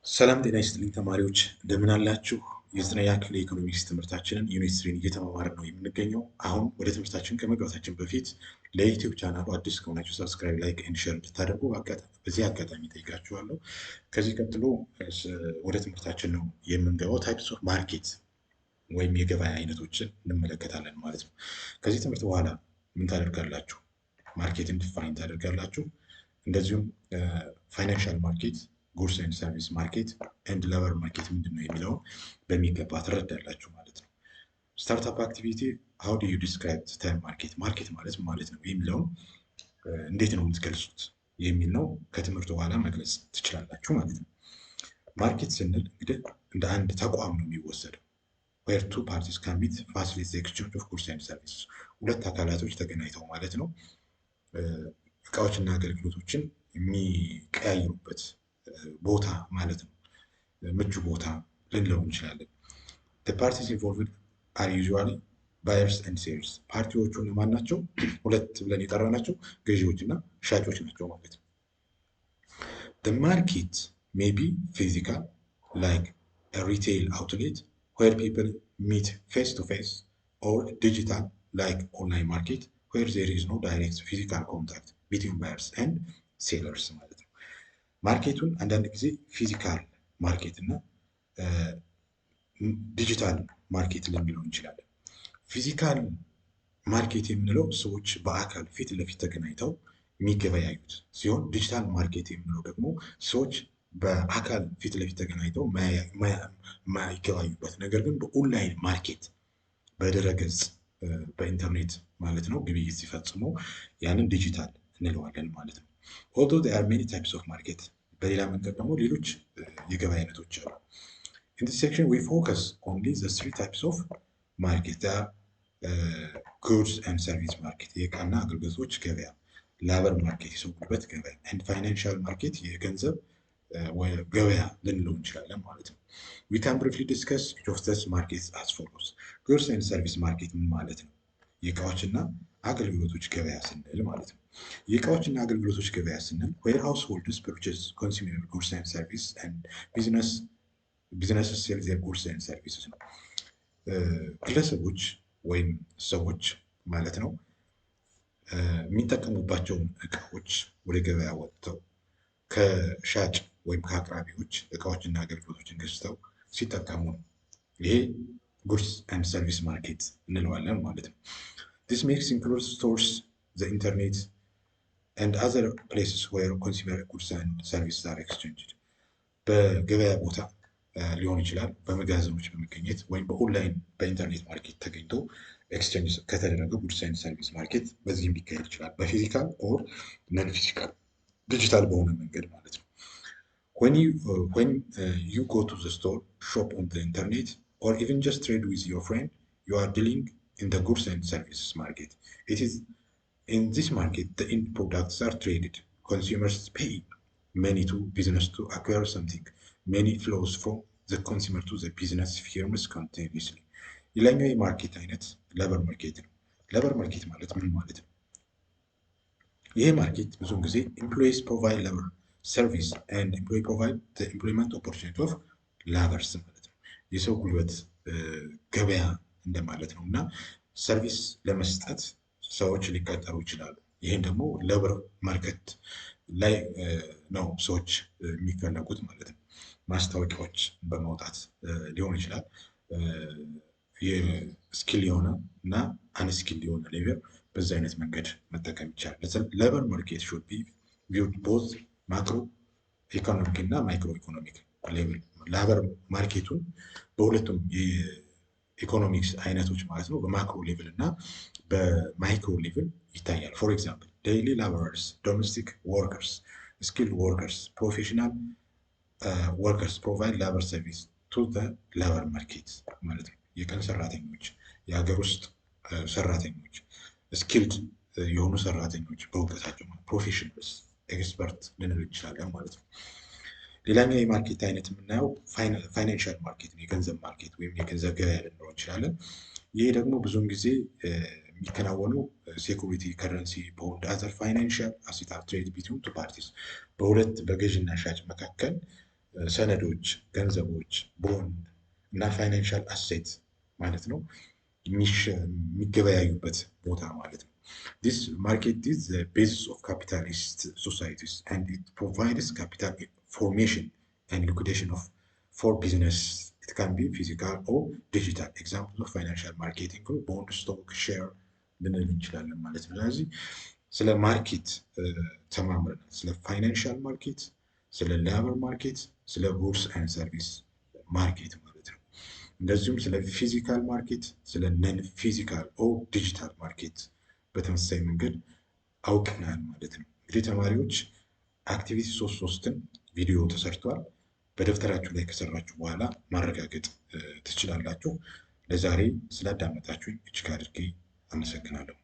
ሰላም ጤና ይስጥልኝ ተማሪዎች እንደምን አላችሁ? የዘጠነኛ ክፍል የኢኮኖሚክስ ትምህርታችንን ዩኒት 3 እየተማማርን ነው የምንገኘው። አሁን ወደ ትምህርታችን ከመግባታችን በፊት ለዩቲዩብ ቻናሉ አዲስ ከሆናችሁ ሰብስክራይብ፣ ላይክ ኤንድ ሼር እንድታደርጉ በዚህ አጋጣሚ ጠይቃችኋለሁ። ከዚህ ቀጥሎ ወደ ትምህርታችን ነው የምንገባው። ታይፕስ ኦፍ ማርኬት ወይም የገበያ አይነቶችን እንመለከታለን ማለት ነው። ከዚህ ትምህርት በኋላ ምን ታደርጋላችሁ? ማርኬትን ዲፋይን ታደርጋላችሁ። እንደዚሁም ፋይናንሻል ማርኬት፣ ጉድስ ኤንድ ሰርቪስ ማርኬት ኤንድ ሌበር ማርኬት ምንድን ነው የሚለውን በሚገባ ትረዳላችሁ ማለት ነው። ስታርታፕ አክቲቪቲ ሃው ዱ ዩ ዲስክራይብ ተርም ማርኬት፣ ማርኬት ማለት ነው የሚለውን እንዴት ነው የምትገልጹት የሚል ነው። ከትምህርቱ በኋላ መግለጽ ትችላላችሁ ማለት ነው። ማርኬት ስንል እንግዲህ እንደ አንድ ተቋም ነው የሚወሰደው። where two parties can meet facilitate the exchange of goods and services፣ ሁለት አካላቶች ተገናኝተው ማለት ነው እቃዎችና አገልግሎቶችን የሚቀያየሩበት ቦታ ማለት ነው። ምቹ ቦታ ልንለው እንችላለን። the parties involved are usually buyers and sellers፣ ፓርቲዎቹ እነማን ናቸው? ሁለት ብለን የጠራናቸው ገዢዎች እና ሻጮች ናቸው ማለት ነው። the market may be physical like a retail outlet where people meet face to face, or digital like online market where there is no direct physical contact between buyers and sellers ማለት ነው። ማርኬቱን አንዳንድ ጊዜ ፊዚካል ማርኬት እና ዲጂታል ማርኬት ልንለው እንችላለን። ፊዚካል ማርኬት የምንለው ሰዎች በአካል ፊት ለፊት ተገናኝተው የሚገበያዩት ሲሆን፣ ዲጂታል ማርኬት የምንለው ደግሞ ሰዎች በአካል ፊት ለፊት ተገናኝተው የማይገባዩበት ነገር ግን በኦንላይን ማርኬት በድረገጽ በኢንተርኔት ማለት ነው ግብይት ሲፈጽሙ ያንን ዲጂታል እንለዋለን ማለት ነው። although there are many types of market፣ በሌላ መንገድ ደግሞ ሌሎች የገበያ አይነቶች አሉ። in this section we focus only the three types of market: the goods and service market፣ የዕቃና አገልግሎቶች ገበያ፣ ላበር ማርኬት የሰው ጉልበት ገበያ፣ and financial market የገንዘብ ገበያ ልንለው እንችላለን ማለት ነው። we can briefly discuss each of these markets as follows። goods and service market ምን ማለት ነው? የዕቃዎችና አገልግሎቶች ገበያ ስንል ማለት ነው። የዕቃዎችና አገልግሎቶች ገበያ ስንል where households purchase consumer goods and service and businesses sell their goods and services ነው። ግለሰቦች ወይም ሰዎች ማለት ነው የሚጠቀሙባቸውን ዕቃዎች ወደ ገበያ ወጥተው ከሻጭ ወይም ከአቅራቢዎች ዕቃዎችና አገልግሎቶችን ገዝተው ሲጠቀሙ ነው። ይሄ ጉድስ ኤንድ ሰርቪስ ማርኬት እንለዋለን ማለት ነው። this makes includes stores, the internet and other places where consumer goods and services are exchanged። በገበያ ቦታ ሊሆን ይችላል፣ በመጋዘኖች በመገኘት ወይም በኦንላይን በኢንተርኔት ማርኬት ተገኝቶ ኤክስቼንጅ ከተደረገ ጉድስ ኤንድ ሰርቪስ ማርኬት በዚህም ሊካሄድ ይችላል፣ በፊዚካል ኦር ነን ፊዚካል ዲጂታል በሆነ መንገድ ማለት ነው። when you go to the store, shop on the internet, or even just trade with your friend, you are dealing in the goods and services market. It is in this market the end products are traded. Consumers pay money to business to acquire something. Money flows from the consumer to the business firms continuously። ሌላኛው የማርኬት አይነት ሌበር ማርኬት ነው። ሌበር ማርኬት ማለት ምን ማለት ነው? ይሄ ማርኬት ብዙውን ጊዜ employees provide labor service and employee provide the employment opportunity of laborers ማለት ነው። የሰው ጉልበት ገበያ እንደማለት ነው እና ሰርቪስ ለመስጠት ሰዎች ሊቀጠሩ ይችላሉ። ይህን ደግሞ ሌበር ማርኬት ላይ ነው ሰዎች የሚፈለጉት ማለት ነው። ማስታወቂያዎች በማውጣት ሊሆን ይችላል። የስኪል የሆነ እና አንስኪል የሆነ ሌበር በዛ አይነት መንገድ መጠቀም ይቻላል። ሌበር ማርኬት should be viewed both ማክሮ ኢኮኖሚክ እና ማይክሮ ኢኮኖሚክ ሌቭል። ሌበር ማርኬቱን በሁለቱም የኢኮኖሚክስ አይነቶች ማለት ነው በማክሮ ሌቭል እና በማይክሮ ሌቭል ይታያል። ፎር ኤግዛምፕል ዴይሊ ላቦረርስ፣ ዶሜስቲክ ወርከርስ፣ ስኪል ወርከርስ፣ ፕሮፌሽናል ወርከርስ ፕሮቫይድ ሌበር ሰርቪስ ቱ ዘ ሌበር ማርኬት ማለት ነው። የቀን ሰራተኞች፣ የሀገር ውስጥ ሰራተኞች፣ ስኪልድ የሆኑ ሰራተኞች በእውቀታቸው ፕሮፌሽናልስ ኤክስፐርት ልንል እንችላለን ማለት ነው። ሌላኛው የማርኬት አይነት የምናየው ፋይናንሻል ማርኬት ነው። የገንዘብ ማርኬት ወይም የገንዘብ ገበያ ልንለው እንችላለን። ይሄ ደግሞ ብዙውን ጊዜ የሚከናወኑ ሴኩሪቲ፣ ከረንሲ፣ ቦንድ፣ አዘር ፋይናንሻል አሴት ትሬድ ቢትዊን ቱ ፓርቲስ፣ በሁለት በገዥና ሻጭ መካከል ሰነዶች፣ ገንዘቦች፣ ቦንድ እና ፋይናንሻል አሴት ማለት ነው የሚገበያዩበት ቦታ ማለት ነው። ዲስ ማርኬት ኢዝ ዘ ቤዚስ ኦፍ ካፒታሊስት ሶሳይቲስ ኤንድ ኢት ፕሮቫይድስ ካፒታል ፎርሜሽን ኤንድ ሊኩዴሽን ኦፍ ፎር ቢዝነስ ኢት ካን ቢ ፊዚካል ኦር ዲጂታል ኤግዛምፕል ኦፍ ፋይናንሻል ማርኬቲንግ ቦንድ፣ ስቶክ፣ ሼር ልንል እንችላለን ማለት ነው። ስለዚህ ስለ ማርኬት ተማምረናል። ስለ ፋይናንሻል ማርኬት፣ ስለ ሌበር ማርኬት፣ ስለ ጉድስ ኤንድ ሰርቪስ ማርኬት ማለት ነው። እንደዚሁም ስለ ፊዚካል ማርኬት፣ ስለ ነን ፊዚካል ኦ ዲጂታል ማርኬት በተመሳሳይ መንገድ አውቅናል ማለት ነው። እንግዲህ ተማሪዎች አክቲቪቲ 3.3ን ቪዲዮ ተሰርቷል። በደብተራችሁ ላይ ከሰራችሁ በኋላ ማረጋገጥ ትችላላችሁ። ለዛሬ ስላዳመጣችሁኝ እጅግ አድርጌ አመሰግናለሁ።